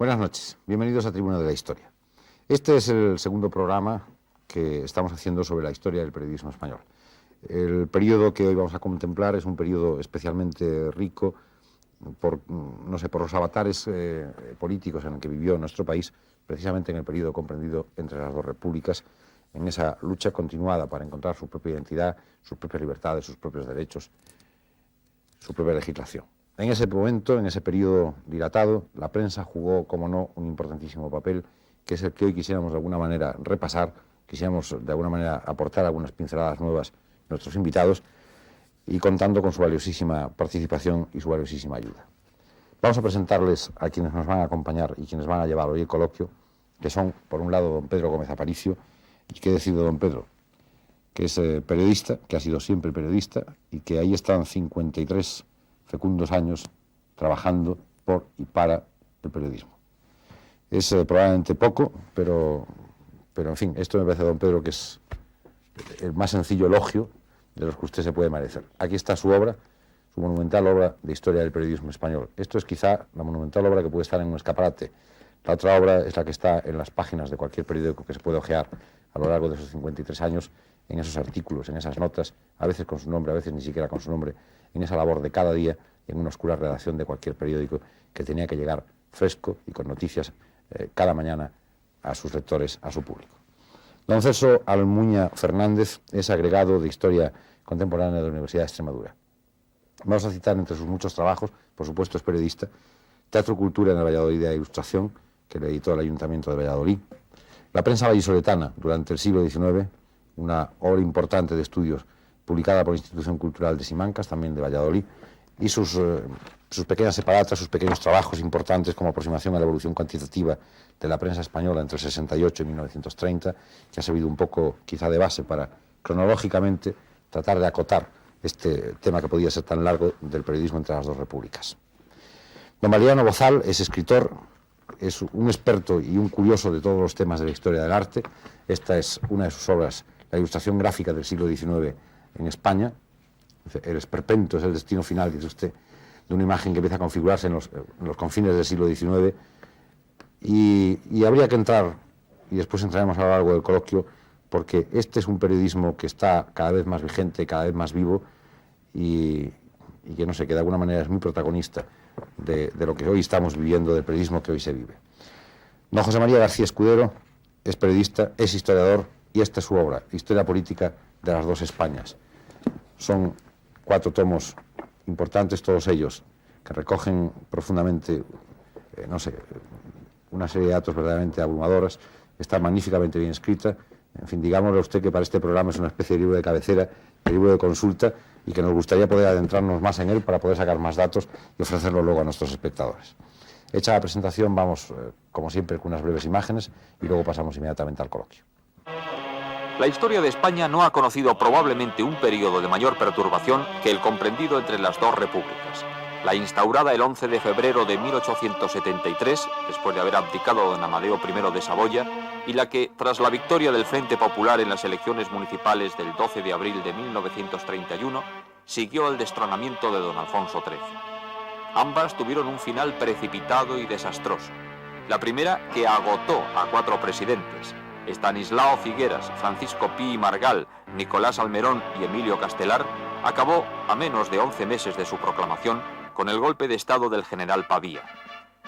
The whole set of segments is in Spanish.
Buenas noches, bienvenidos a Tribuna de la Historia. Este es el segundo programa que estamos haciendo sobre la historia del periodismo español. El periodo que hoy vamos a contemplar es un periodo especialmente rico por los avatares políticos en el que vivió nuestro país, precisamente en el periodo comprendido entre las dos repúblicas, en esa lucha continuada para encontrar su propia identidad, sus propias libertades, sus propios derechos, su propia legislación. En ese momento, en ese periodo dilatado, la prensa jugó, como no, un importantísimo papel, que es el que hoy quisiéramos de alguna manera repasar, quisiéramos de alguna manera aportar algunas pinceladas nuevas a nuestros invitados y contando con su valiosísima participación y su valiosísima ayuda. Vamos a presentarles a quienes nos van a acompañar y quienes van a llevar hoy el coloquio, que son, por un lado, don Pedro Gómez Aparicio. ¿Y qué decide don Pedro? Que es periodista, que ha sido siempre periodista y que ahí están 53 fecundos años trabajando por y para el periodismo. Es probablemente poco, pero en fin, esto me parece, don Pedro, que es el más sencillo elogio de los que usted se puede merecer. Aquí está su obra, su monumental obra de historia del periodismo español. Esto es quizá la monumental obra que puede estar en un escaparate. La otra obra es la que está en las páginas de cualquier periódico que se puede hojear a lo largo de esos 53 años, en esos artículos, en esas notas, a veces con su nombre, a veces ni siquiera con su nombre, en esa labor de cada día, en una oscura redacción de cualquier periódico que tenía que llegar fresco y con noticias cada mañana a sus lectores, a su público. Don Celso Almuña Fernández es agregado de Historia Contemporánea de la Universidad de Extremadura. Vamos a citar entre sus muchos trabajos, por supuesto es periodista, Teatro Cultura en el Valladolid de Ilustración, que le editó el Ayuntamiento de Valladolid, La prensa vallisoletana durante el siglo XIX, una obra importante de estudios publicada por la Institución Cultural de Simancas, también de Valladolid, y sus pequeñas separatas, sus pequeños trabajos importantes como aproximación a la evolución cuantitativa de la prensa española entre el 68 y 1930, que ha servido un poco quizá de base para cronológicamente tratar de acotar este tema que podía ser tan largo del periodismo entre las dos repúblicas. Don Valeriano Bozal es escritor, es un experto y un curioso de todos los temas de la historia del arte. Esta es una de sus obras, la ilustración gráfica del siglo XIX en España. El esperpento es el destino final, dice usted, de una imagen que empieza a configurarse en los confines del siglo XIX. Y habría que entrar, y después entraremos a lo largo del coloquio, porque este es un periodismo que está cada vez más vigente, cada vez más vivo, y que, no sé, que de alguna manera es muy protagonista de lo que hoy estamos viviendo, del periodismo que hoy se vive. Don José María García Escudero es periodista, es historiador, y esta es su obra, Historia Política de las dos Españas. Son 4 tomos importantes, todos ellos, que recogen profundamente, una serie de datos verdaderamente abrumadoras. Está magníficamente bien escrita. En fin, digámosle a usted que para este programa es una especie de libro de cabecera, de libro de consulta, y que nos gustaría poder adentrarnos más en él para poder sacar más datos y ofrecerlo luego a nuestros espectadores. Hecha la presentación, vamos, como siempre, con unas breves imágenes y luego pasamos inmediatamente al coloquio. La historia de España no ha conocido probablemente un periodo de mayor perturbación que el comprendido entre las dos repúblicas. La instaurada el 11 de febrero de 1873, después de haber abdicado don Amadeo I de Saboya, y la que, tras la victoria del Frente Popular en las elecciones municipales del 12 de abril de 1931, siguió el destronamiento de don Alfonso XIII. Ambas tuvieron un final precipitado y desastroso. La primera, que agotó a 4 presidentes, Estanislao Figueras, Francisco Pi y Margal, Nicolás Almerón y Emilio Castelar, acabó a menos de 11 meses de su proclamación con el golpe de estado del general Pavía.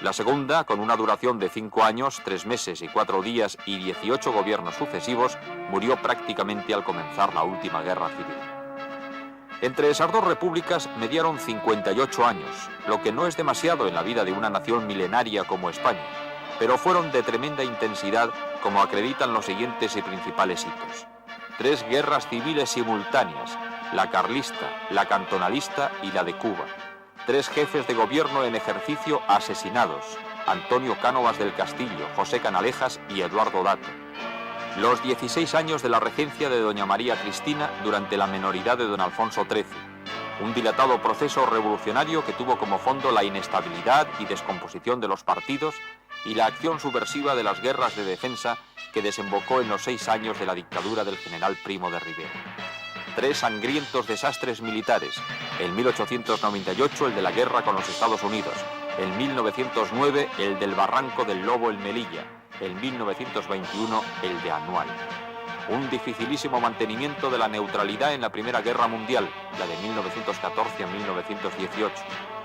La segunda, con una duración de 5 años, 3 meses y 4 días y 18 gobiernos sucesivos, murió prácticamente al comenzar la última guerra civil. Entre esas dos repúblicas mediaron 58 años, lo que no es demasiado en la vida de una nación milenaria como España, pero fueron de tremenda intensidad, como acreditan los siguientes y principales hitos. 3 guerras civiles simultáneas, la carlista, la cantonalista y la de Cuba. 3 jefes de gobierno en ejercicio asesinados, Antonio Cánovas del Castillo, José Canalejas y Eduardo Dato. Los 16 años de la regencia de doña María Cristina durante la menoridad de don Alfonso XIII. Un dilatado proceso revolucionario que tuvo como fondo la inestabilidad y descomposición de los partidos y la acción subversiva de las guerras de defensa que desembocó en los 6 años de la dictadura del general Primo de Rivera. 3 sangrientos desastres militares, en 1898 el de la guerra con los Estados Unidos, En 1909, el del Barranco del Lobo en Melilla. En 1921, el de Anual. Un dificilísimo mantenimiento de la neutralidad en la Primera Guerra Mundial, la de 1914 a 1918.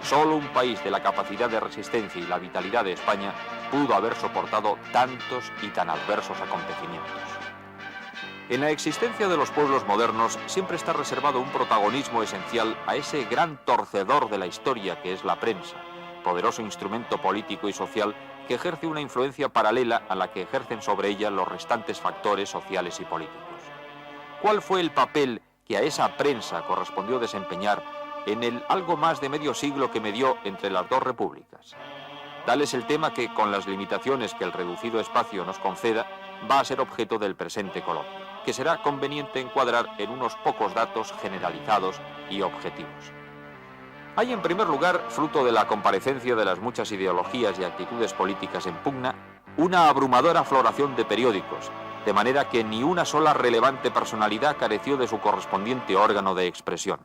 Solo un país de la capacidad de resistencia y la vitalidad de España pudo haber soportado tantos y tan adversos acontecimientos. En la existencia de los pueblos modernos siempre está reservado un protagonismo esencial a ese gran torcedor de la historia que es la prensa, poderoso instrumento político y social que ejerce una influencia paralela a la que ejercen sobre ella los restantes factores sociales y políticos. ¿Cuál fue el papel que a esa prensa correspondió desempeñar en el algo más de medio siglo que medió entre las dos repúblicas? Tal es el tema que, con las limitaciones que el reducido espacio nos conceda, va a ser objeto del presente coloquio, que será conveniente encuadrar en unos pocos datos generalizados y objetivos. Hay, en primer lugar, fruto de la comparecencia de las muchas ideologías y actitudes políticas en pugna, una abrumadora floración de periódicos, de manera que ni una sola relevante personalidad careció de su correspondiente órgano de expresión.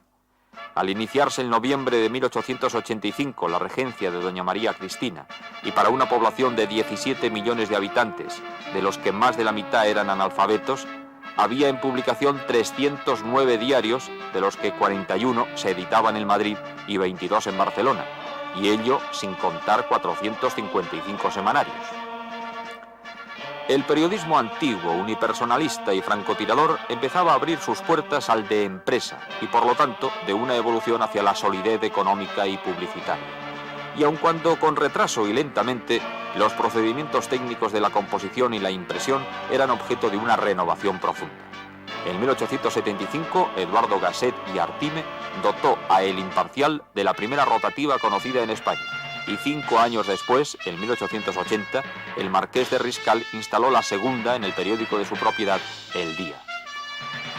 Al iniciarse en noviembre de 1885 la regencia de doña María Cristina, y para una población de 17 millones de habitantes, de los que más de la mitad eran analfabetos, había en publicación 309 diarios, de los que 41 se editaban en Madrid y 22 en Barcelona, y ello sin contar 455 semanarios. El periodismo antiguo, unipersonalista y francotirador empezaba a abrir sus puertas al de empresa y, por lo tanto, de una evolución hacia la solidez económica y publicitaria. Y aun cuando con retraso y lentamente, los procedimientos técnicos de la composición y la impresión eran objeto de una renovación profunda. En 1875, Eduardo Gasset y Artime dotó a El Imparcial de la primera rotativa conocida en España, y 5 años después, en 1880, el marqués de Riscal instaló la segunda en el periódico de su propiedad, El Día.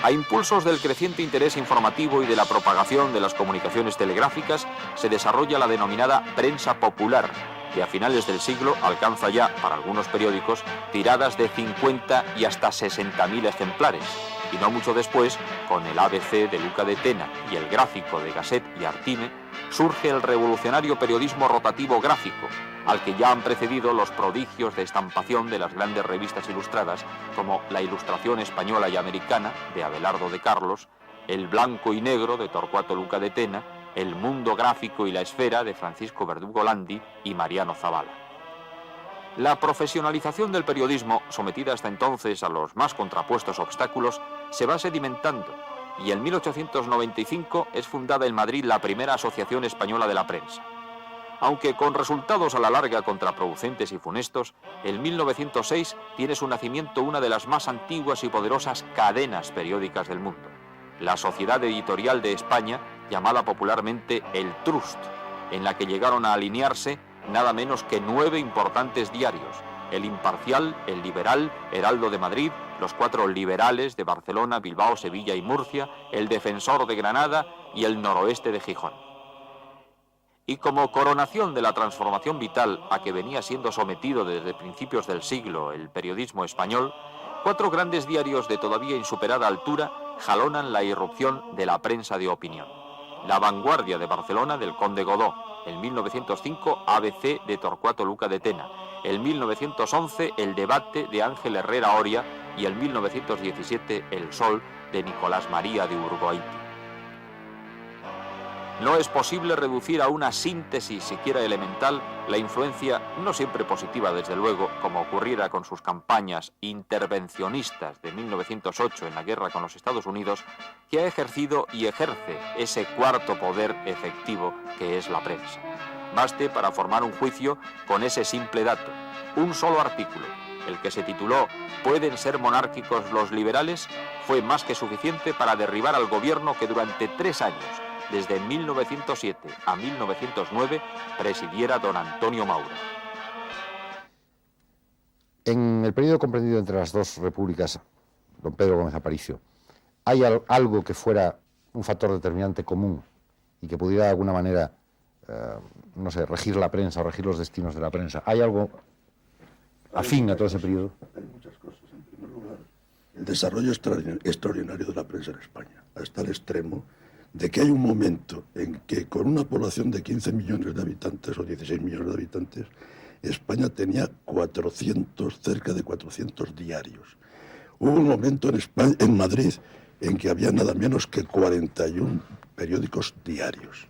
A impulsos del creciente interés informativo y de la propagación de las comunicaciones telegráficas, se desarrolla la denominada prensa popular, que a finales del siglo alcanza ya, para algunos periódicos, tiradas de 50 y hasta 60.000 ejemplares, y no mucho después, con el ABC de Luca de Tena y el Gráfico de Gasset y Artime, surge el revolucionario periodismo rotativo gráfico, al que ya han precedido los prodigios de estampación de las grandes revistas ilustradas, como La Ilustración Española y Americana, de Abelardo de Carlos, El Blanco y Negro, de Torcuato Luca de Tena, El Mundo Gráfico y la Esfera, de Francisco Verdugo Landi y Mariano Zavala. La profesionalización del periodismo, sometida hasta entonces a los más contrapuestos obstáculos, se va sedimentando, y en 1895 es fundada en Madrid la primera Asociación Española de la Prensa. Aunque con resultados a la larga contraproducentes y funestos, en 1906 tiene su nacimiento una de las más antiguas y poderosas cadenas periódicas del mundo, la Sociedad Editorial de España, llamada popularmente el Trust, en la que llegaron a alinearse nada menos que 9 importantes diarios: El Imparcial, El Liberal, Heraldo de Madrid, los 4 Liberales de Barcelona, Bilbao, Sevilla y Murcia, El Defensor de Granada y El Noroeste de Gijón. Y como coronación de la transformación vital a que venía siendo sometido desde principios del siglo el periodismo español, 4 grandes diarios de todavía insuperada altura jalonan la irrupción de la prensa de opinión. La Vanguardia de Barcelona, del Conde Godó; en 1905, ABC de Torcuato Luca de Tena; en 1911, El Debate de Ángel Herrera Oria; y en 1917, El Sol de Nicolás María de Urgoiti. No es posible reducir a una síntesis siquiera elemental la influencia, no siempre positiva desde luego, como ocurriera con sus campañas intervencionistas de 1908 en la guerra con los Estados Unidos, que ha ejercido y ejerce ese cuarto poder efectivo que es la prensa. Baste para formar un juicio con ese simple dato: un solo artículo, el que se tituló ¿Pueden ser monárquicos los liberales?, fue más que suficiente para derribar al gobierno que durante 3 años, desde 1907 a 1909, presidiera don Antonio Maura. En el periodo comprendido entre las dos repúblicas, don Pedro Gómez Aparicio, ¿hay algo que fuera un factor determinante común y que pudiera de alguna manera, no sé, regir la prensa o regir los destinos de la prensa? ¿Hay algo afín a todo ese periodo? Hay muchas cosas. En primer lugar, el desarrollo extraordinario de la prensa en España, hasta el extremo de que hay un momento en que con una población de 15 millones de habitantes o 16 millones de habitantes, España tenía cerca de 400 diarios. Hubo un momento en Madrid en que había nada menos que 41 periódicos diarios.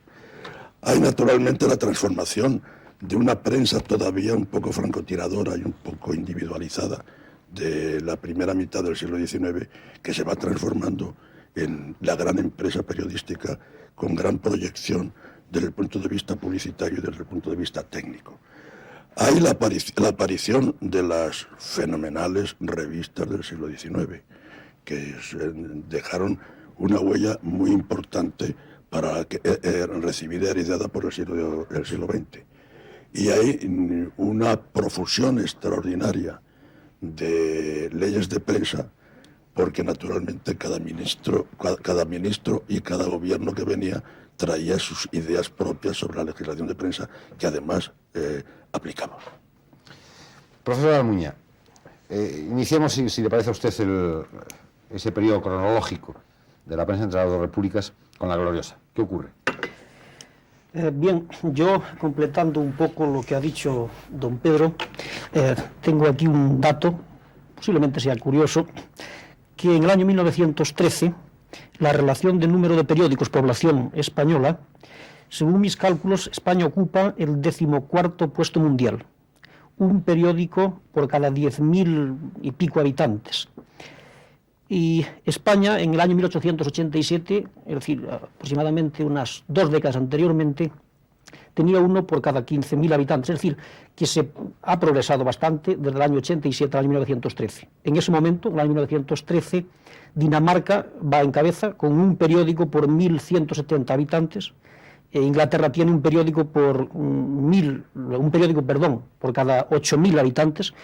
Hay naturalmente la transformación de una prensa todavía un poco francotiradora y un poco individualizada de la primera mitad del siglo XIX, que se va transformando en la gran empresa periodística con gran proyección desde el punto de vista publicitario y desde el punto de vista técnico. Hay la aparición de las fenomenales revistas del siglo XIX, que dejaron una huella muy importante para recibida heredada por el siglo XX. Y hay una profusión extraordinaria de leyes de prensa, porque naturalmente cada ministro y cada gobierno que venía traía sus ideas propias sobre la legislación de prensa, que además aplicaba. Profesor Almuña, iniciemos, si le parece a usted, ese periodo cronológico de la prensa entre las dos repúblicas con la gloriosa. ¿Qué ocurre? Bien, yo, completando un poco lo que ha dicho don Pedro, tengo aquí un dato, posiblemente sea curioso, que en el año 1913 la relación de número de periódicos población española, según mis cálculos, España ocupa el 14º puesto mundial, un periódico por cada 10.000 y pico habitantes. Y España, en el año 1887, es decir, aproximadamente unas 2 décadas anteriormente, tenía uno por cada 15.000 habitantes, es decir, que se ha progresado bastante desde el año 87 al año 1913. En ese momento, en el año 1913, Dinamarca va en cabeza con un periódico por 1.170 habitantes, Inglaterra tiene un periódico por por cada 8.000 habitantes.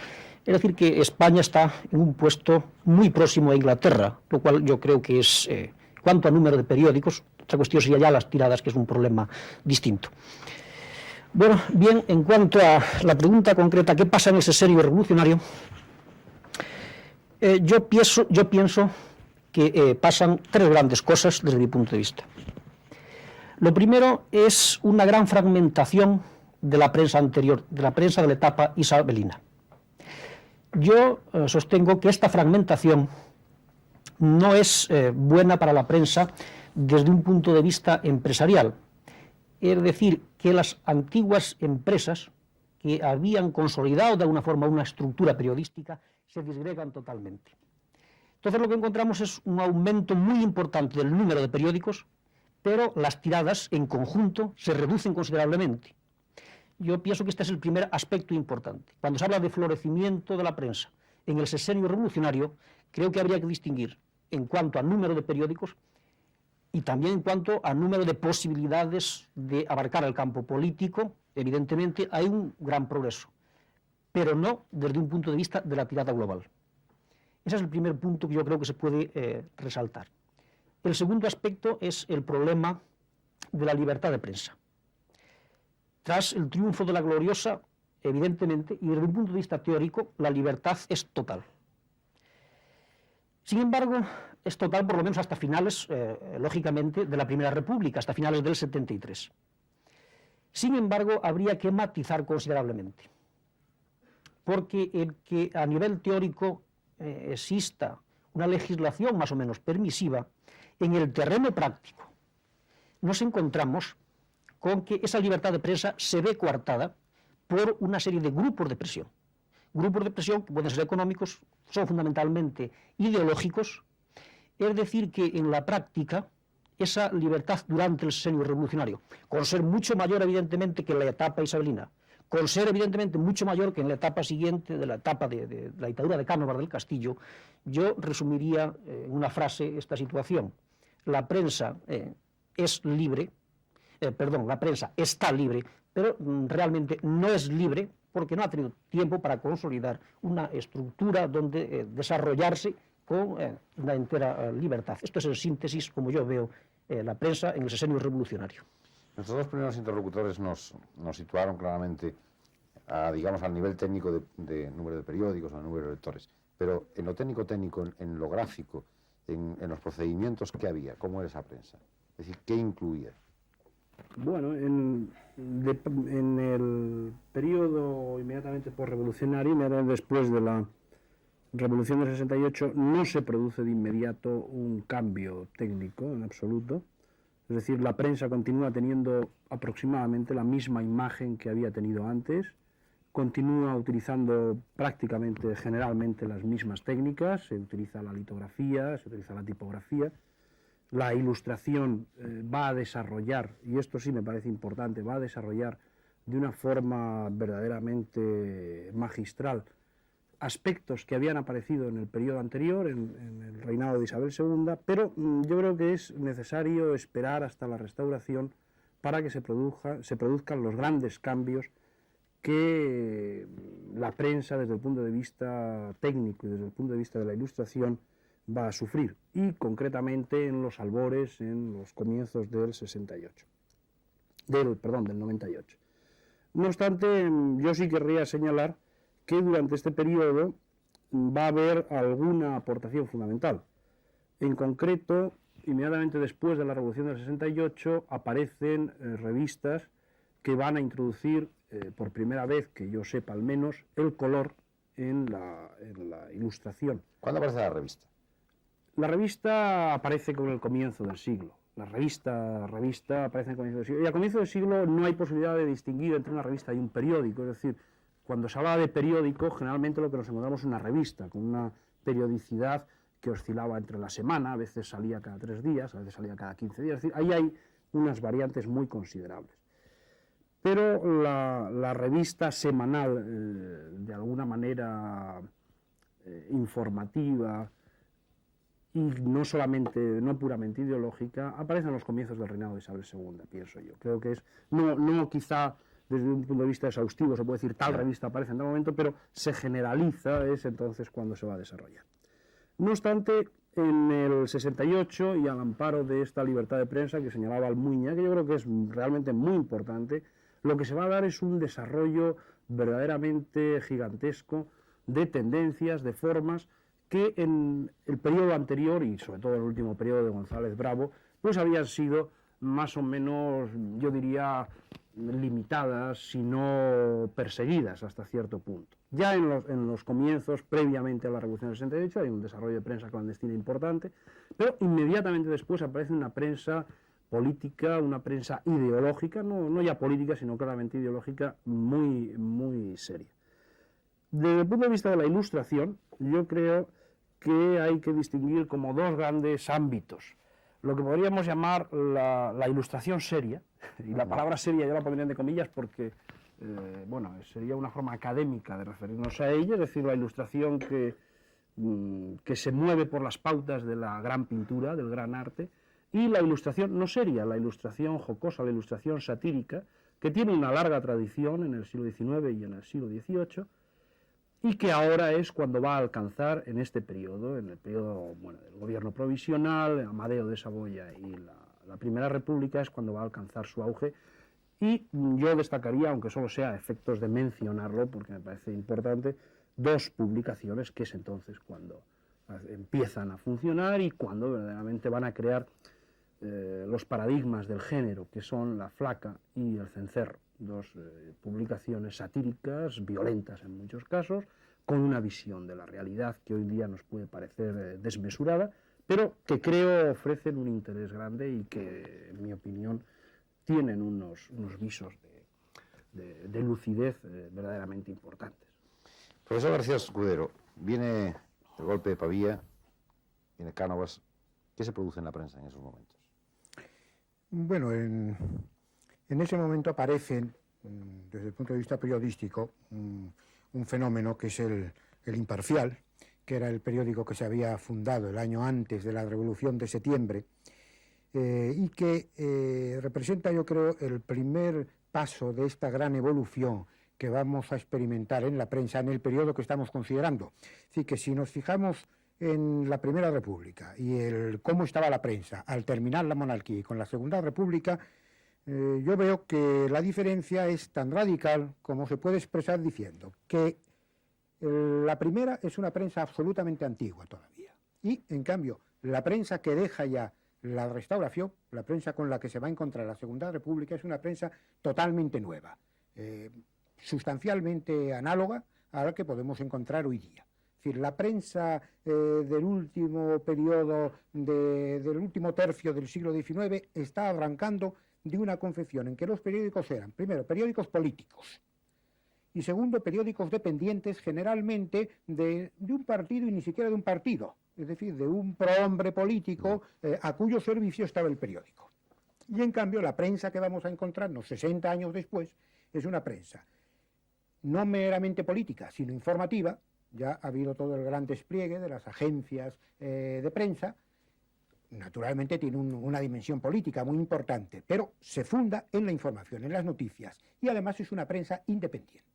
Es decir, que España está en un puesto muy próximo a Inglaterra, lo cual yo creo que es, cuanto a número de periódicos, otra cuestión sería ya las tiradas, que es un problema distinto. Bueno, bien, en cuanto a la pregunta concreta, ¿qué pasa en ese sexenio revolucionario? Yo pienso que pasan 3 grandes cosas desde mi punto de vista. Lo primero es una gran fragmentación de la prensa anterior, de la prensa de la etapa isabelina. Yo sostengo que esta fragmentación no es buena para la prensa desde un punto de vista empresarial. Es decir, que las antiguas empresas que habían consolidado de alguna forma una estructura periodística se disgregan totalmente. Entonces lo que encontramos es un aumento muy importante del número de periódicos, pero las tiradas en conjunto se reducen considerablemente. Yo pienso que este es el primer aspecto importante. Cuando se habla de florecimiento de la prensa en el sexenio revolucionario, creo que habría que distinguir en cuanto a número de periódicos y también en cuanto a número de posibilidades de abarcar el campo político. Evidentemente hay un gran progreso, pero no desde un punto de vista de la tirada global. Ese es el primer punto que yo creo que se puede resaltar. El segundo aspecto es el problema de la libertad de prensa. Tras el triunfo de la gloriosa, evidentemente, y desde un punto de vista teórico, la libertad es total. Sin embargo, es total por lo menos hasta finales, lógicamente, de la Primera República, hasta finales del 73. Sin embargo, habría que matizar considerablemente, porque el que a nivel teórico exista una legislación más o menos permisiva, en el terreno práctico nos encontramos con que esa libertad de prensa se ve coartada por una serie de grupos de presión. Grupos de presión que pueden ser económicos, son fundamentalmente ideológicos, es decir, que en la práctica esa libertad durante el sexenio revolucionario, con ser mucho mayor evidentemente que en la etapa isabelina, con ser evidentemente mucho mayor que en la etapa siguiente de la etapa de la dictadura de Cánovas del Castillo, yo resumiría en una frase esta situación. La prensa es libre, la prensa está libre, pero realmente no es libre porque no ha tenido tiempo para consolidar una estructura donde desarrollarse con una entera libertad. Esto es en síntesis como yo veo la prensa en el sexenio revolucionario. Nuestros 2 primeros interlocutores nos situaron claramente, digamos, al nivel técnico de número de periódicos, al número de lectores. Pero en lo técnico, en lo gráfico, en los procedimientos que había, ¿cómo era esa prensa? Es decir, ¿qué incluía? Bueno, en el periodo inmediatamente postrevolucionario, inmediatamente después de la Revolución del 68, no se produce de inmediato un cambio técnico en absoluto. Es decir, la prensa continúa teniendo aproximadamente la misma imagen que había tenido antes, continúa utilizando prácticamente, generalmente, las mismas técnicas, se utiliza la litografía, se utiliza la tipografía, la ilustración va a desarrollar, y esto sí me parece importante, va a desarrollar de una forma verdaderamente magistral aspectos que habían aparecido en el periodo anterior, en el reinado de Isabel II, pero yo creo que es necesario esperar hasta la Restauración para que se produzcan los grandes cambios que la prensa, desde el punto de vista técnico y desde el punto de vista de la ilustración, va a sufrir, y concretamente en los albores, en los comienzos del 98. No obstante, yo sí querría señalar que durante este periodo va a haber alguna aportación fundamental. En concreto, inmediatamente después de la Revolución del 68 aparecen revistas que van a introducir, por primera vez, que yo sepa al menos, el color en la ilustración. ¿Cuándo aparece la revista? La revista aparece con el comienzo del siglo. La revista aparece en el comienzo del siglo. Y al comienzo del siglo no hay posibilidad de distinguir entre una revista y un periódico. Es decir, cuando se habla de periódico, generalmente lo que nos encontramos es una revista, con una periodicidad que oscilaba entre la semana, a veces salía cada 3 días, a veces salía cada 15 días. Es decir, ahí hay unas variantes muy considerables. Pero la revista semanal, de alguna manera informativa, y no puramente ideológica, aparece en los comienzos del reinado de Isabel II, pienso yo. Creo que es, no quizá desde un punto de vista exhaustivo se puede decir tal revista aparece en tal momento, pero se generaliza, es entonces cuando se va a desarrollar. No obstante, en el 68, y al amparo de esta libertad de prensa que señalaba Almuña, que yo creo que es realmente muy importante, lo que se va a dar es un desarrollo verdaderamente gigantesco de tendencias, de formas, que en el periodo anterior, y sobre todo en el último periodo de González Bravo, pues habían sido más o menos, yo diría, limitadas, si no perseguidas hasta cierto punto. Ya en los comienzos, previamente a la Revolución del 68, hay un desarrollo de prensa clandestina importante, pero inmediatamente después aparece una prensa política, una prensa ideológica, no ya política, sino claramente ideológica, muy, muy seria. Desde el punto de vista de la ilustración, yo creo que hay que distinguir como 2 grandes ámbitos. Lo que podríamos llamar la ilustración seria, y la palabra seria yo la pondría entre comillas porque sería una forma académica de referirnos a ella, es decir, la ilustración que se mueve por las pautas de la gran pintura, del gran arte, y la ilustración no seria, la ilustración jocosa, la ilustración satírica, que tiene una larga tradición en el siglo XIX y en el siglo XVIII, y que ahora es cuando va a alcanzar en este periodo, en el periodo del gobierno provisional, Amadeo de Saboya y la Primera República, es cuando va a alcanzar su auge. Y yo destacaría, aunque solo sea a efectos de mencionarlo, porque me parece importante, 2 publicaciones que es entonces cuando empiezan a funcionar y cuando verdaderamente van a crear los paradigmas del género, que son La Flaca y El Cencerro, 2 publicaciones satíricas, violentas en muchos casos, con una visión de la realidad que hoy día nos puede parecer desmesurada, pero que creo ofrecen un interés grande y que, en mi opinión, tienen unos visos de lucidez verdaderamente importantes. Profesor García Escudero, viene el golpe de Pavía, viene Cánovas. ¿Qué se produce en la prensa en esos momentos? Bueno, en ese momento aparecen, desde el punto de vista periodístico, un fenómeno que es el Imparcial, que era el periódico que se había fundado el año antes de la Revolución de Septiembre, y que representa, yo creo, el primer paso de esta gran evolución que vamos a experimentar en la prensa en el periodo que estamos considerando. Es decir, que si nos fijamos en la Primera República y cómo estaba la prensa al terminar la monarquía y con la Segunda República, yo veo que la diferencia es tan radical como se puede expresar diciendo que la primera es una prensa absolutamente antigua todavía, y en cambio la prensa que deja ya la Restauración, la prensa con la que se va a encontrar la Segunda República, es una prensa totalmente nueva, sustancialmente análoga a la que podemos encontrar hoy día. Es decir, la prensa del último periodo, del último tercio del siglo XIX, está arrancando de una concepción en que los periódicos eran, primero, periódicos políticos, y segundo, periódicos dependientes generalmente de un partido y ni siquiera de un partido, es decir, de un prohombre político a cuyo servicio estaba el periódico. Y en cambio la prensa que vamos a encontrarnos 60 años después es una prensa no meramente política, sino informativa. Ya ha habido todo el gran despliegue de las agencias de prensa. Naturalmente tiene una dimensión política muy importante, pero se funda en la información, en las noticias, y además es una prensa independiente.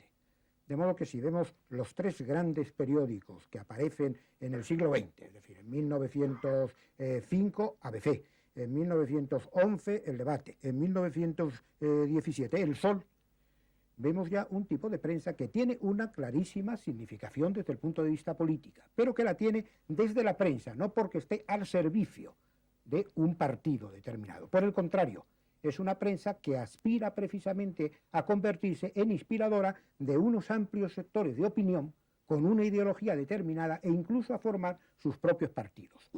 De modo que si vemos los tres grandes periódicos que aparecen en el siglo XX, es decir, en 1905 ABC, en 1911 El Debate, en 1917 El Sol, vemos ya un tipo de prensa que tiene una clarísima significación desde el punto de vista político, pero que la tiene desde la prensa, no porque esté al servicio de un partido determinado. Por el contrario, es una prensa que aspira precisamente a convertirse en inspiradora de unos amplios sectores de opinión con una ideología determinada e incluso a formar sus propios partidos.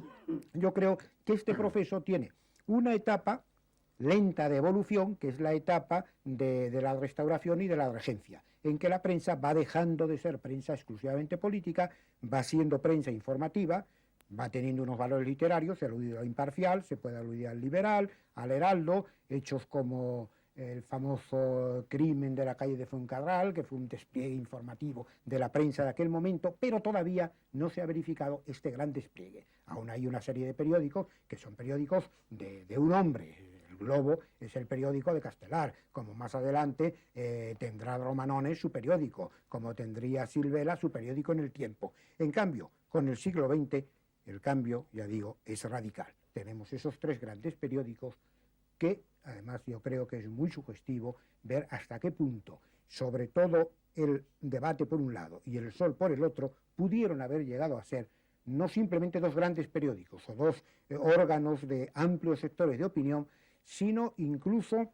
Yo creo que este proceso tiene una etapa lenta de evolución, que es la etapa de la Restauración y de la Regencia, en que la prensa va dejando de ser prensa exclusivamente política, va siendo prensa informativa, va teniendo unos valores literarios, se alude al Imparcial, se puede aludir al Liberal, al Heraldo, hechos como el famoso crimen de la calle de Fuencarral, que fue un despliegue informativo de la prensa de aquel momento, pero todavía no se ha verificado este gran despliegue. Aún hay una serie de periódicos que son periódicos de un hombre. El Globo es el periódico de Castelar, como más adelante tendrá Romanones su periódico, como tendría Silvela su periódico en El Tiempo. En cambio, con el siglo XX, el cambio, ya digo, es radical. Tenemos esos tres grandes periódicos que, además, yo creo que es muy sugestivo ver hasta qué punto, sobre todo el Debate por un lado y El Sol por el otro, pudieron haber llegado a ser no simplemente dos grandes periódicos o dos órganos de amplios sectores de opinión, sino incluso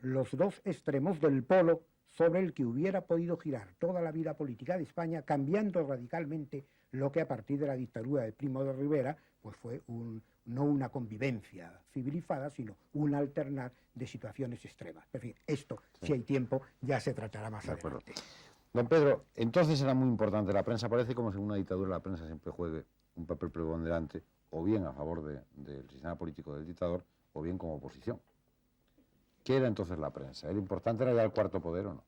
los dos extremos del polo sobre el que hubiera podido girar toda la vida política de España, cambiando radicalmente lo que a partir de la dictadura de Primo de Rivera pues fue no una convivencia civilizada, sino un alternar de situaciones extremas. En fin, esto, sí, si hay tiempo, ya se tratará más adelante. Don Pedro, entonces era muy importante la prensa. Parece como si en una dictadura la prensa siempre juegue un papel preponderante, o bien a favor del sistema político del dictador, o bien como oposición. ¿Qué era entonces la prensa? ¿Era importante, era ya el cuarto poder o no?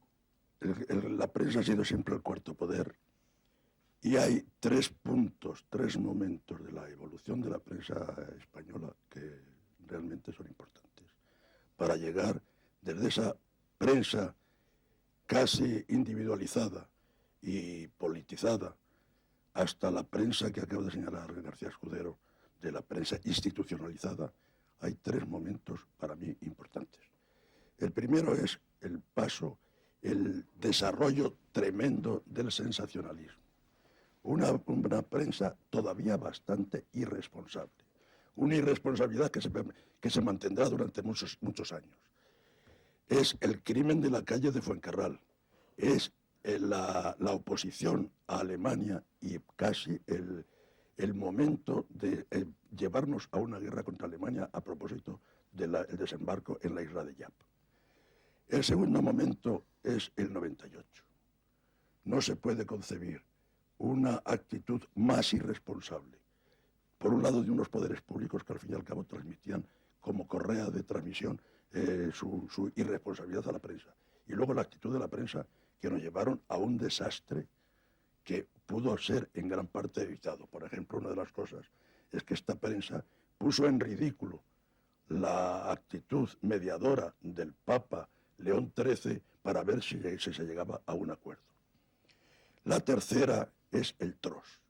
La prensa ha sido siempre el cuarto poder, y hay tres puntos, tres momentos de la evolución de la prensa española que realmente son importantes, para llegar desde esa prensa casi individualizada y politizada hasta la prensa que acaba de señalar García Escudero, de la prensa institucionalizada. Hay tres momentos para mí importantes. El primero es el paso, el desarrollo tremendo del sensacionalismo. Una prensa todavía bastante irresponsable. Una irresponsabilidad que se mantendrá durante muchos años. Es el crimen de la calle de Fuencarral. Es la oposición a Alemania y casi el momento de llevarnos a una guerra contra Alemania a propósito del desembarco en la isla de Yap. El segundo momento es el 98. No se puede concebir una actitud más irresponsable, por un lado de unos poderes públicos que al fin y al cabo transmitían como correa de transmisión su irresponsabilidad a la prensa, y luego la actitud de la prensa que nos llevaron a un desastre que pudo ser en gran parte evitado. Por ejemplo, una de las cosas es que esta prensa puso en ridículo la actitud mediadora del Papa León XIII para ver si se llegaba a un acuerdo. La tercera es el TROS,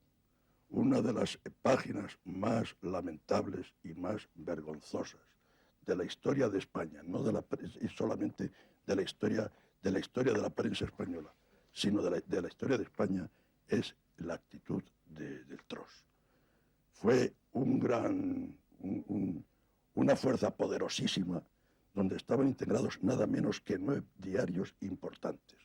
una de las páginas más lamentables y más vergonzosas de la historia de España, no de la solamente de la historia de la prensa española, sino de la historia de España, es la actitud del TROS. Fue un una fuerza poderosísima donde estaban integrados nada menos que 9 diarios importantes.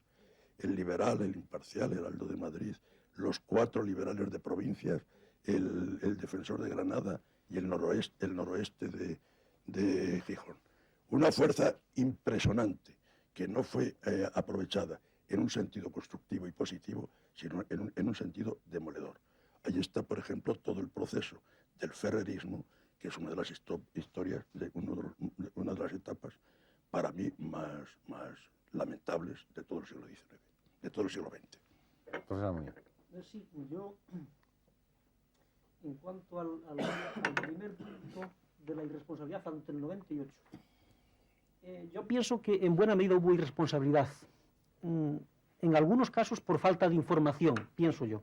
El Liberal, el Imparcial, el Heraldo de Madrid, los 4 liberales de provincias, el Defensor de Granada y el noroeste de Gijón. Una fuerza impresionante que no fue aprovechada en un sentido constructivo y positivo, sino en un sentido demoledor. Ahí está, por ejemplo, todo el proceso del ferrerismo, que es una de las historias, una de las etapas, para mí, más lamentables de todo el siglo XIX, de todo el siglo XX. Profesor Muñoz. Sí, yo, en cuanto al primer punto de la irresponsabilidad ante el 98, yo pienso que en buena medida hubo irresponsabilidad, en algunos casos por falta de información, pienso yo.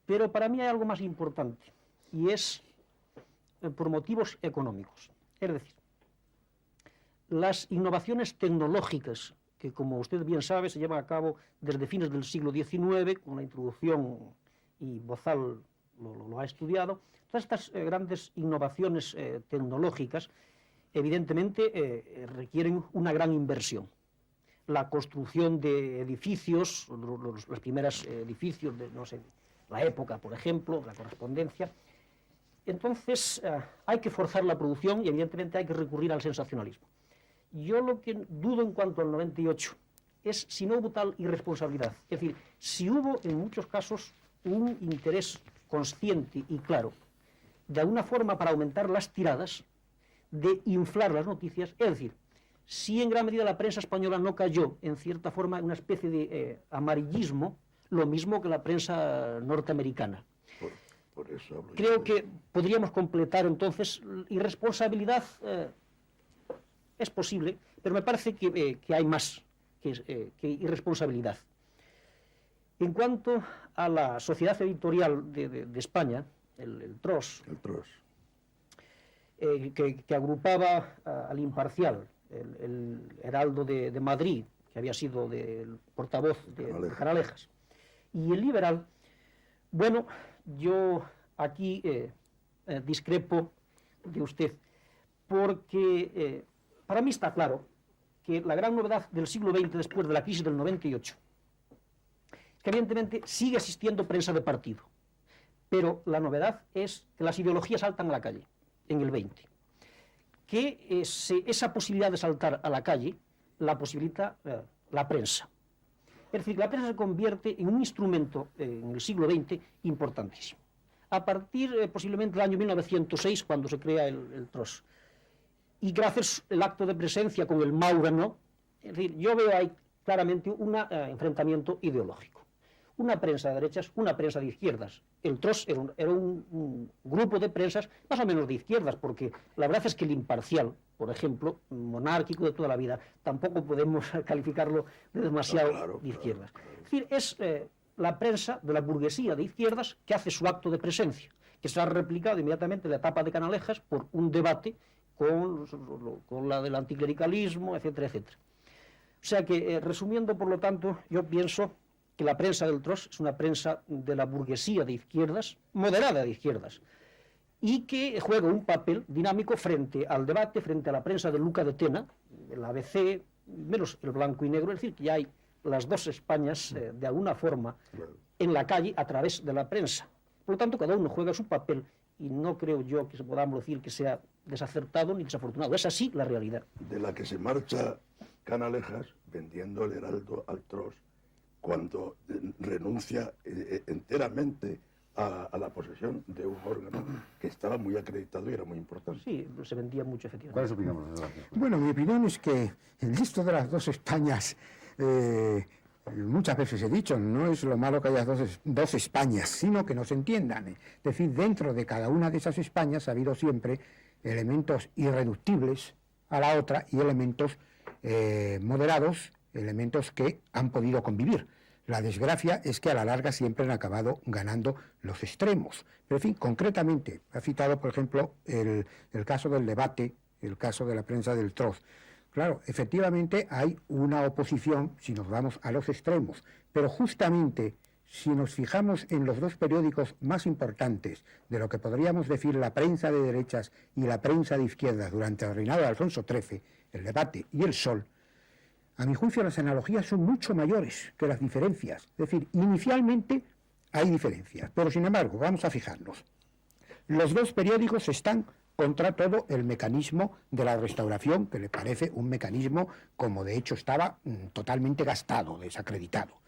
Pero para mí hay algo más importante, y es por motivos económicos. Es decir, las innovaciones tecnológicas, que como usted bien sabe, se llevan a cabo desde fines del siglo XIX, con la introducción, y Bozal lo ha estudiado, todas estas grandes innovaciones tecnológicas, evidentemente requieren una gran inversión. La construcción de edificios, los primeros edificios de, no sé, la época, por ejemplo, la correspondencia. Entonces, hay que forzar la producción y evidentemente hay que recurrir al sensacionalismo. Yo lo que dudo en cuanto al 98 es si no hubo tal irresponsabilidad. Es decir, si hubo en muchos casos un interés consciente y claro, de alguna forma para aumentar las tiradas, de inflar las noticias, es decir, si en gran medida la prensa española no cayó, en cierta forma, en una especie de amarillismo, lo mismo que la prensa norteamericana. Por eso hablo. Creo que podríamos completar entonces, irresponsabilidad es posible, pero me parece que hay más que irresponsabilidad. En cuanto a la sociedad editorial de España, el TROS, que agrupaba al Imparcial, el Heraldo de Madrid, que había sido el portavoz de Canalejas, y el Liberal, bueno, yo aquí discrepo de usted, porque para mí está claro que la gran novedad del siglo XX, después de la crisis del 98, es que evidentemente sigue existiendo prensa de partido, pero la novedad es que las ideologías saltan a la calle en el 20, que esa posibilidad de saltar a la calle la posibilita la prensa. Es decir, la prensa se convierte en un instrumento en el siglo XX importantísimo. A partir posiblemente del año 1906, cuando se crea el TROS, y gracias al acto de presencia con el Maurano, es decir, yo veo ahí claramente un enfrentamiento ideológico. Una prensa de derechas, una prensa de izquierdas. El TROS era un grupo de prensas más o menos de izquierdas, porque la verdad es que el Imparcial, por ejemplo, monárquico de toda la vida, tampoco podemos calificarlo de demasiado de izquierdas. Es decir, es la prensa de la burguesía de izquierdas que hace su acto de presencia, que se ha replicado inmediatamente en la etapa de Canalejas por un debate con la del anticlericalismo, etcétera, etcétera. O sea que, resumiendo, por lo tanto, yo pienso que la prensa del TROS es una prensa de la burguesía de izquierdas, moderada de izquierdas, y que juega un papel dinámico frente al debate, frente a la prensa de Luca de Tena, el ABC, menos el blanco y negro, es decir, que ya hay las dos Españas de alguna forma en la calle a través de la prensa. Por lo tanto, cada uno juega su papel y no creo yo que podamos decir que sea desacertado ni desafortunado. Es así la realidad. De la que se marcha Canalejas vendiendo el Heraldo al TROS cuando renuncia enteramente a la posesión de un órgano que estaba muy acreditado y era muy importante. Sí, se vendía mucho, efectivamente. ¿Cuál es su opinión, profesor? Bueno, mi opinión es que el esto de las dos Españas, muchas veces he dicho, no es lo malo que haya dos Españas, sino que nos entiendan. Es decir, dentro de cada una de esas Españas ha habido siempre elementos irreductibles a la otra y elementos moderados, elementos que han podido convivir. La desgracia es que a la larga siempre han acabado ganando los extremos. Pero en fin, concretamente, ha citado, por ejemplo, el caso del debate, el caso de la prensa del TROS. Claro, efectivamente hay una oposición si nos vamos a los extremos, pero justamente si nos fijamos en los dos periódicos más importantes de lo que podríamos decir la prensa de derechas y la prensa de izquierdas durante el reinado de Alfonso XIII, El Debate y El Sol, a mi juicio las analogías son mucho mayores que las diferencias. Es decir, inicialmente hay diferencias, pero sin embargo, vamos a fijarnos. Los dos periódicos están contra todo el mecanismo de la Restauración, que le parece un mecanismo, como de hecho estaba, totalmente gastado, desacreditado.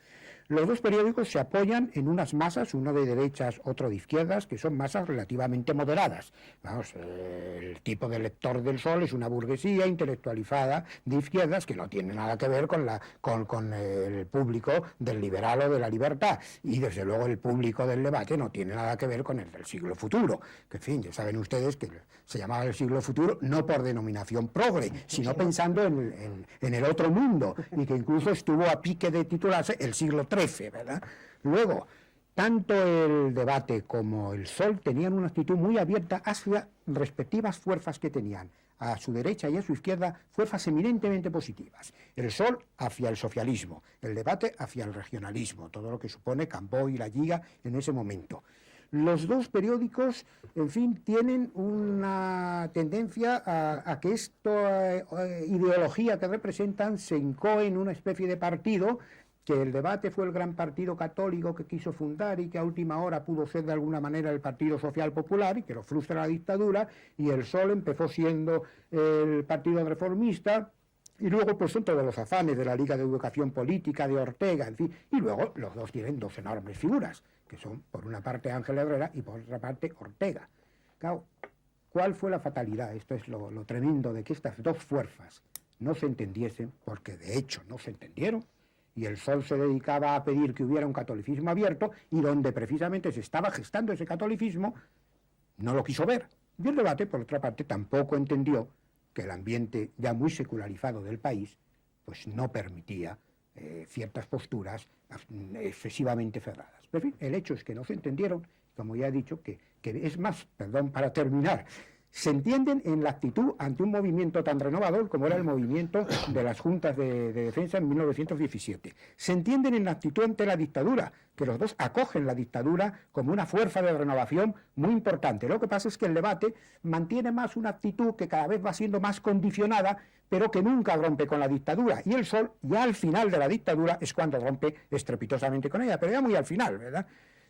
Los dos periódicos se apoyan en unas masas, uno de derechas, otro de izquierdas, que son masas relativamente moderadas. Vamos, el tipo de lector del Sol es una burguesía intelectualizada de izquierdas que no tiene nada que ver con el público del liberal o de la libertad. Y desde luego el público del Debate no tiene nada que ver con el del siglo futuro. Que en fin, ya saben ustedes que se llamaba el siglo futuro no por denominación progre, sino pensando en el otro mundo, y que incluso estuvo a pique de titularse el siglo XIII, ¿verdad? Luego, tanto el Debate como el Sol tenían una actitud muy abierta hacia respectivas fuerzas que tenían a su derecha y a su izquierda, fuerzas eminentemente positivas. El Sol hacia el socialismo, el Debate hacia el regionalismo, todo lo que supone Cambó y La Lliga en ese momento. Los dos periódicos, en fin, tienen una tendencia a que esta ideología que representan se incoe en una especie de partido, que el Debate fue el gran partido católico que quiso fundar y que a última hora pudo ser de alguna manera el Partido Social Popular y que lo frustra la dictadura, y el Sol empezó siendo el Partido Reformista, y luego pues son todos los afanes de la Liga de Educación Política, de Ortega, en fin, y luego los dos tienen dos enormes figuras, que son por una parte Ángel Herrera y por otra parte Ortega. Claro, ¿cuál fue la fatalidad? Esto es lo tremendo de que estas dos fuerzas no se entendiesen, porque de hecho no se entendieron, y el Sol se dedicaba a pedir que hubiera un catolicismo abierto, y donde precisamente se estaba gestando ese catolicismo, no lo quiso ver. Y el Debate, por otra parte, tampoco entendió que el ambiente ya muy secularizado del país pues no permitía ciertas posturas excesivamente cerradas. Pero en fin, el hecho es que no se entendieron, como ya he dicho, que es más, perdón, para terminar, se entienden en la actitud ante un movimiento tan renovador como era el movimiento de las juntas de defensa en 1917. Se entienden en la actitud ante la dictadura, que los dos acogen la dictadura como una fuerza de renovación muy importante. Lo que pasa es que el Debate mantiene más una actitud que cada vez va siendo más condicionada, pero que nunca rompe con la dictadura. Y el Sol, ya al final de la dictadura, es cuando rompe estrepitosamente con ella, pero ya muy al final, ¿verdad?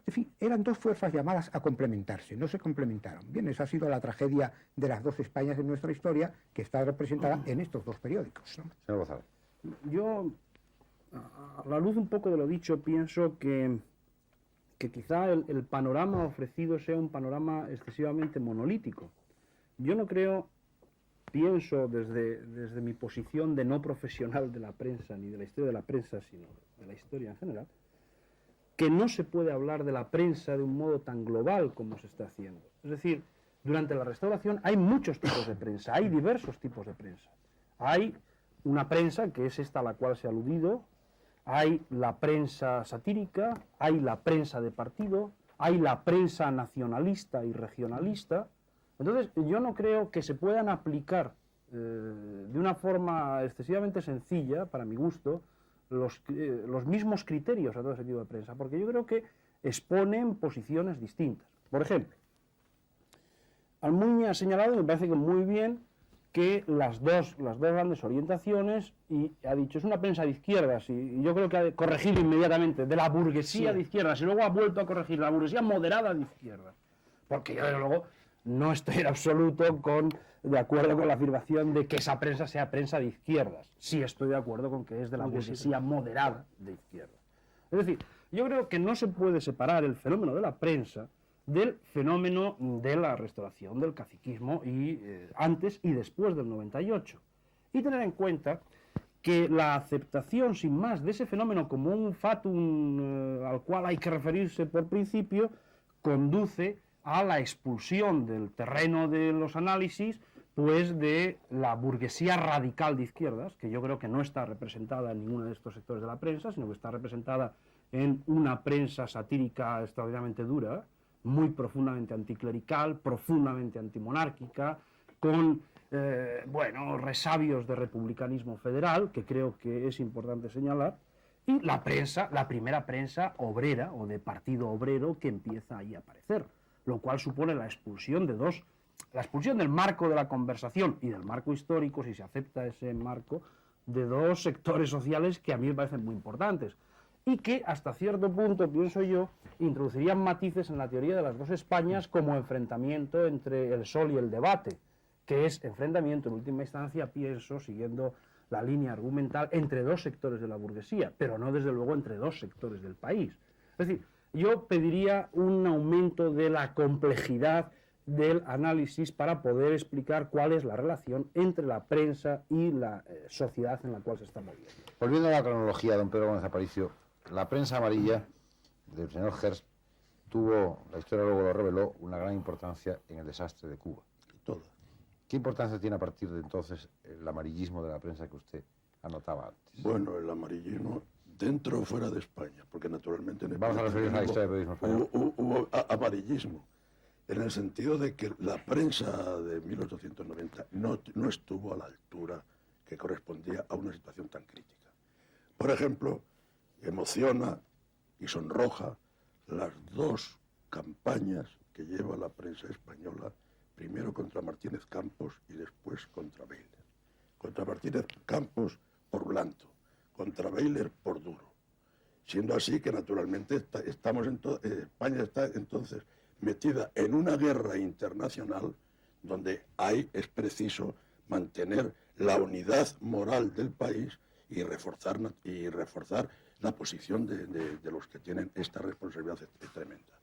En fin, eran dos fuerzas llamadas a complementarse, no se complementaron. Bien, esa ha sido la tragedia de las dos Españas en nuestra historia, que está representada en estos dos periódicos, ¿no? Señor González. Yo, a la luz un poco de lo dicho, pienso que quizá el panorama ofrecido sea un panorama excesivamente monolítico. Yo no creo, pienso desde mi posición de no profesional de la prensa, ni de la historia de la prensa, sino de la historia en general, que no se puede hablar de la prensa de un modo tan global como se está haciendo. Es decir, durante la Restauración hay muchos tipos de prensa, hay diversos tipos de prensa. Hay una prensa, que es esta a la cual se ha aludido, hay la prensa satírica, hay la prensa de partido, hay la prensa nacionalista y regionalista. Entonces, yo no creo que se puedan aplicar de una forma excesivamente sencilla, para mi gusto, los mismos criterios a todo ese tipo de prensa, porque yo creo que exponen posiciones distintas. Por ejemplo, Almuña ha señalado, me parece que muy bien, que las dos grandes orientaciones, y ha dicho, es una prensa de izquierdas, y yo creo que ha corregido inmediatamente, de la burguesía de izquierdas, y luego ha vuelto a corregir la burguesía moderada de izquierdas, porque yo desde luego no estoy en absoluto de acuerdo con la afirmación de que esa prensa sea prensa de izquierdas. Sí estoy de acuerdo con que es de la burguesía moderada de izquierdas. Es decir, yo creo que no se puede separar el fenómeno de la prensa del fenómeno de la restauración del caciquismo y antes y después del 98. Y tener en cuenta que la aceptación sin más de ese fenómeno como un fatum al cual hay que referirse por principio conduce a la expulsión del terreno de los análisis pues de la burguesía radical de izquierdas, que yo creo que no está representada en ninguno de estos sectores de la prensa, sino que está representada en una prensa satírica extraordinariamente dura, muy profundamente anticlerical, profundamente antimonárquica, con resabios de republicanismo federal, que creo que es importante señalar, y la primera prensa obrera o de partido obrero que empieza ahí a aparecer, lo cual supone la expulsión del marco de la conversación y del marco histórico, si se acepta ese marco, de dos sectores sociales que a mí me parecen muy importantes y que hasta cierto punto, pienso yo, introducirían matices en la teoría de las dos Españas como enfrentamiento entre el sol y el debate, que es enfrentamiento en última instancia, pienso, siguiendo la línea argumental, entre dos sectores de la burguesía, pero no desde luego entre dos sectores del país. Es decir, yo pediría un aumento de la complejidad del análisis para poder explicar cuál es la relación entre la prensa y la sociedad en la cual se está moviendo. Volviendo a la cronología, don Pedro Gómez Aparicio, la prensa amarilla del señor Hearst tuvo, la historia luego lo reveló, una gran importancia en el desastre de Cuba. Toda. ¿Qué importancia tiene a partir de entonces el amarillismo de la prensa que usted anotaba antes? Bueno, el amarillismo dentro o fuera de España, porque naturalmente... Vamos a referirnos a la historia del periodismo español. Hubo amarillismo, en el sentido de que la prensa de 1890 no estuvo a la altura que correspondía a una situación tan crítica. Por ejemplo, emociona y sonroja las dos campañas que lleva la prensa española, primero contra Martínez Campos y después contra Baylor. Contra Martínez Campos por blando, contra Baylor por duro. Siendo así que naturalmente España está entonces metida en una guerra internacional donde es preciso mantener la unidad moral del país y reforzar la posición de los que tienen esta responsabilidad tremenda.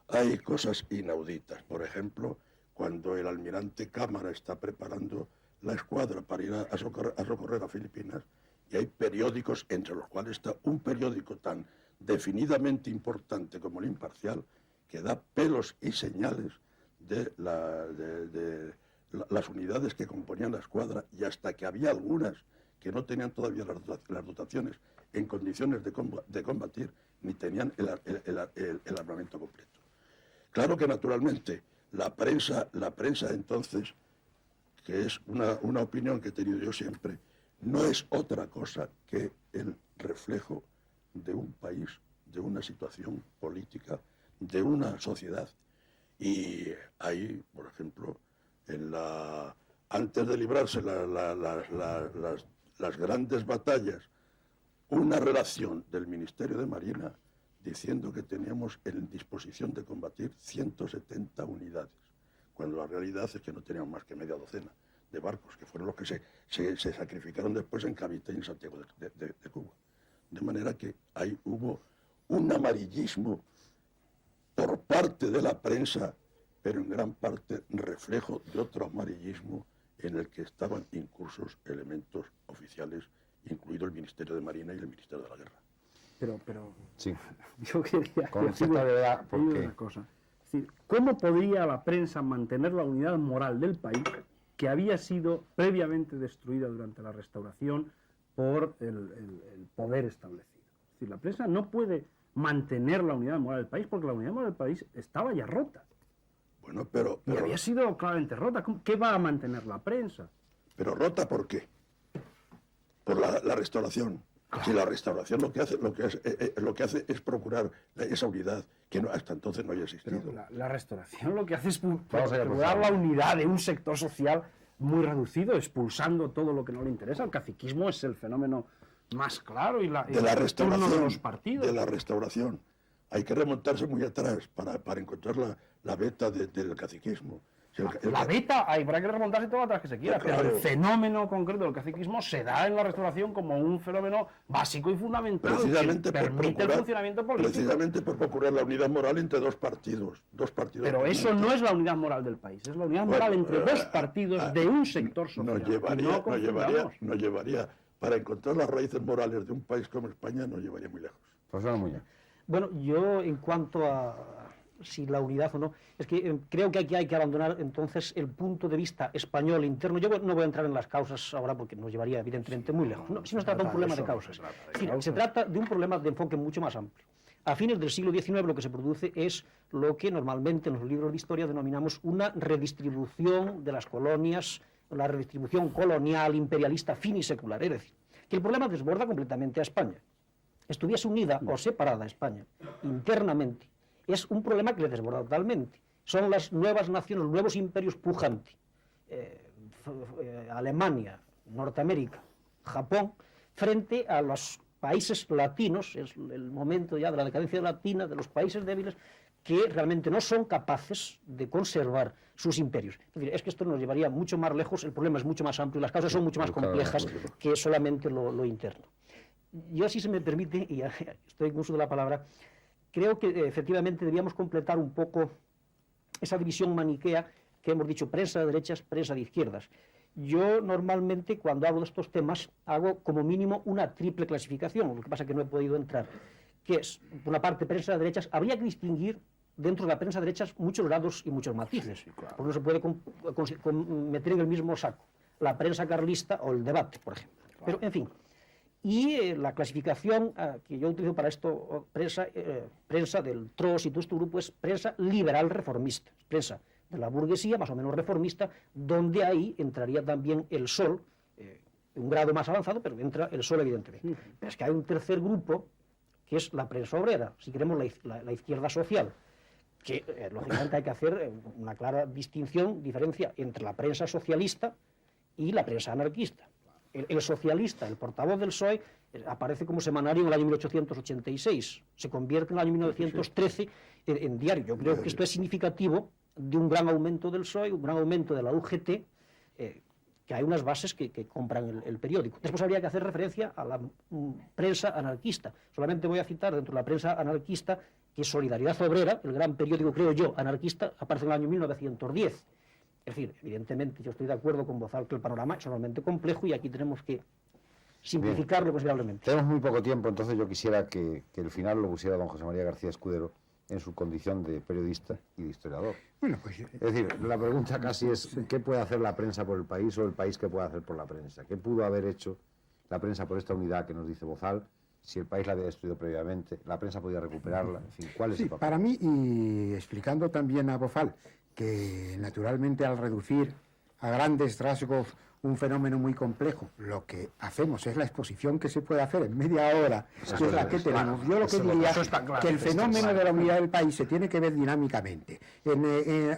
Hay cosas inauditas, por ejemplo, cuando el almirante Cámara está preparando la escuadra para ir a socorrer a Filipinas, y hay periódicos, entre los cuales está un periódico tan definidamente importante como El Imparcial, que da pelos y señales de las unidades que componían la escuadra, y hasta que había algunas que no tenían todavía las dotaciones en condiciones de combatir, ni tenían el armamento completo. Claro que naturalmente la prensa entonces, que es una opinión que he tenido yo siempre, no es otra cosa que el reflejo de un país, de una situación política, de una sociedad. Y ahí, por ejemplo, antes de librarse las grandes batallas, una relación del Ministerio de Marina diciendo que teníamos en disposición de combatir 170 unidades, cuando la realidad es que no teníamos más que media docena de barcos, que fueron los que se sacrificaron después en Cavite y en Santiago de Cuba. De manera que ahí hubo un amarillismo por parte de la prensa, pero en gran parte reflejo de otro amarillismo en el que estaban incursos elementos oficiales, incluido el Ministerio de Marina y el Ministerio de la Guerra. Pero Sí. yo quería Con decir cierta verdad, porque... una cosa. Es decir, ¿cómo podría la prensa mantener la unidad moral del país que había sido previamente destruida durante la Restauración por el poder establecido? Es decir, la prensa no puede mantener la unidad moral del país porque la unidad moral del país estaba ya rota. Bueno, pero Y había sido claramente rota. ¿Qué va a mantener la prensa? ¿Pero rota por qué? Por la restauración. Si la restauración lo que hace es procurar esa unidad que hasta entonces no haya existido. Pero la restauración lo que hace es Vamos allá, por procurar la favor. unidad de un sector social muy reducido, expulsando todo lo que no le interesa. El caciquismo es el fenómeno más claro y de la el turno restauración, de los partidos. de la restauración. Hay que remontarse muy atrás para encontrar la beta del caciquismo. Si La beta, habrá que remontarse todo atrás que se quiera, Claro. pero el fenómeno concreto del caciquismo se da en la Restauración como un fenómeno básico y fundamental precisamente que por permite el procurar, funcionamiento político. precisamente por procurar la unidad moral entre dos partidos. Pero eso no es la unidad moral del país, es la unidad moral entre dos partidos de un sector social. Nos llevaría, para encontrar las raíces morales de un país como España, nos llevaría muy lejos. Profesor Muñoz. Bueno, yo en cuanto a si la unidad o no, es que creo que hay que abandonar entonces el punto de vista español interno. Yo no voy a entrar en las causas ahora porque nos llevaría evidentemente muy lejos. No, si no se trata de un problema de causas. Se trata de un problema de enfoque mucho más amplio. A fines del siglo XIX lo que se produce es lo que normalmente en los libros de historia denominamos una redistribución de las colonias, la redistribución colonial, imperialista, finisecular. Es decir, que el problema desborda completamente a España. estuviese unida o separada España internamente, es un problema que le desborda totalmente. Son las nuevas naciones, los nuevos imperios pujantes. Alemania, Norteamérica, Japón, frente a los países latinos, es el momento ya de la decadencia latina, de los países débiles, que realmente no son capaces de conservar sus imperios. Es decir, es que esto nos llevaría mucho más lejos, el problema es mucho más amplio, las causas son mucho más complejas que solamente lo interno. Yo, si se me permite, y ya estoy con uso de la palabra, creo que efectivamente debíamos completar un poco esa división maniquea que hemos dicho, prensa de derechas, prensa de izquierdas. Yo normalmente, cuando hablo de estos temas, hago como mínimo una triple clasificación, lo que pasa es que no he podido entrar, que es, por una parte, prensa de derechas. Habría que distinguir dentro de la prensa de derechas muchos grados y muchos matices, porque no se puede meter en el mismo saco la prensa carlista o el debate, por ejemplo. Pero, en fin, y la clasificación que yo utilizo para esto, prensa del TROS y todo este grupo, es prensa liberal reformista, prensa de la burguesía, más o menos reformista, donde ahí entraría también el Sol, un grado más avanzado, pero entra el Sol evidentemente. Pero es que hay un tercer grupo, que es la prensa obrera, si queremos la izquierda social, que lógicamente hay que hacer una clara distinción, diferencia entre la prensa socialista y la prensa anarquista. El socialista, el portavoz del PSOE, aparece como semanario en el año 1886, se convierte en el año 1913 en diario. Yo creo que esto es significativo de un gran aumento del PSOE, un gran aumento de la UGT, que hay unas bases que compran el periódico. Después habría que hacer referencia a la prensa anarquista. Solamente voy a citar dentro de la prensa anarquista que Solidaridad Obrera, el gran periódico, creo yo, anarquista, aparece en el año 1910. Es decir, evidentemente yo estoy de acuerdo con Bozal que el panorama es realmente complejo y aquí tenemos que simplificarlo considerablemente. Tenemos muy poco tiempo, entonces yo quisiera que el final lo pusiera don José María García Escudero en su condición de periodista y de historiador. Bueno, pues, es decir, la pregunta casi es ¿qué puede hacer la prensa por el país o el país qué puede hacer por la prensa? ¿Qué pudo haber hecho la prensa por esta unidad que nos dice Bozal? Si el país la había destruido previamente, la prensa podía recuperarla, en fin, ¿cuál es el papel? Para mí, y explicando también a Bozal, que naturalmente al reducir a grandes rasgos un fenómeno muy complejo, lo que hacemos es la exposición que se puede hacer en media hora, que es la que tenemos. Yo lo que diría es que el fenómeno de la unidad del país se tiene que ver dinámicamente.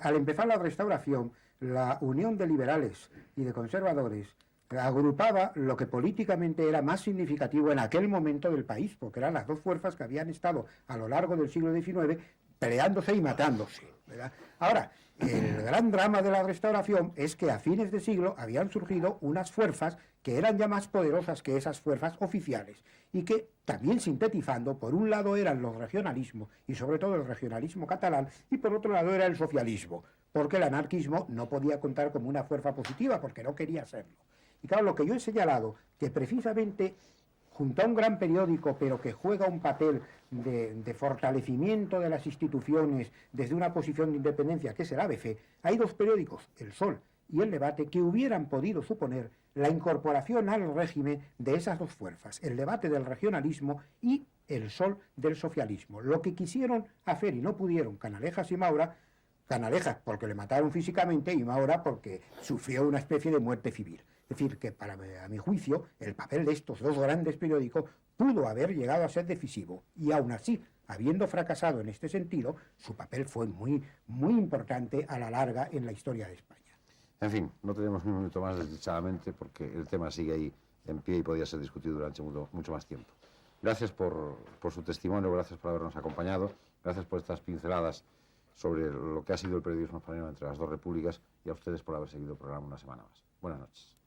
Al empezar la restauración, la unión de liberales y de conservadores agrupaba lo que políticamente era más significativo en aquel momento del país, porque eran las dos fuerzas que habían estado a lo largo del siglo XIX peleándose y matándose, ¿verdad? Ahora, el gran drama de la restauración es que a fines de siglo habían surgido unas fuerzas que eran ya más poderosas que esas fuerzas oficiales y que también sintetizando, por un lado eran los regionalismos y sobre todo el regionalismo catalán y por otro lado era el socialismo, porque el anarquismo no podía contar como una fuerza positiva porque no quería serlo. Y claro, lo que yo he señalado, que precisamente junto a un gran periódico, pero que juega un papel de fortalecimiento de las instituciones desde una posición de independencia, que es el ABC, hay dos periódicos, El Sol y El Debate, que hubieran podido suponer la incorporación al régimen de esas dos fuerzas, el Debate del regionalismo y El Sol del socialismo. Lo que quisieron hacer y no pudieron Canalejas y Maura, Canalejas porque le mataron físicamente y Maura porque sufrió una especie de muerte civil. Es decir, que a mi juicio el papel de estos dos grandes periódicos pudo haber llegado a ser decisivo y aún así, habiendo fracasado en este sentido, su papel fue muy, muy importante a la larga en la historia de España. En fin, no tenemos ni un minuto más desdichadamente porque el tema sigue ahí en pie y podría ser discutido durante mucho más tiempo. Gracias por su testimonio, gracias por habernos acompañado, gracias por estas pinceladas sobre lo que ha sido el periodismo español entre las dos repúblicas y a ustedes por haber seguido el programa una semana más. Buenas noches.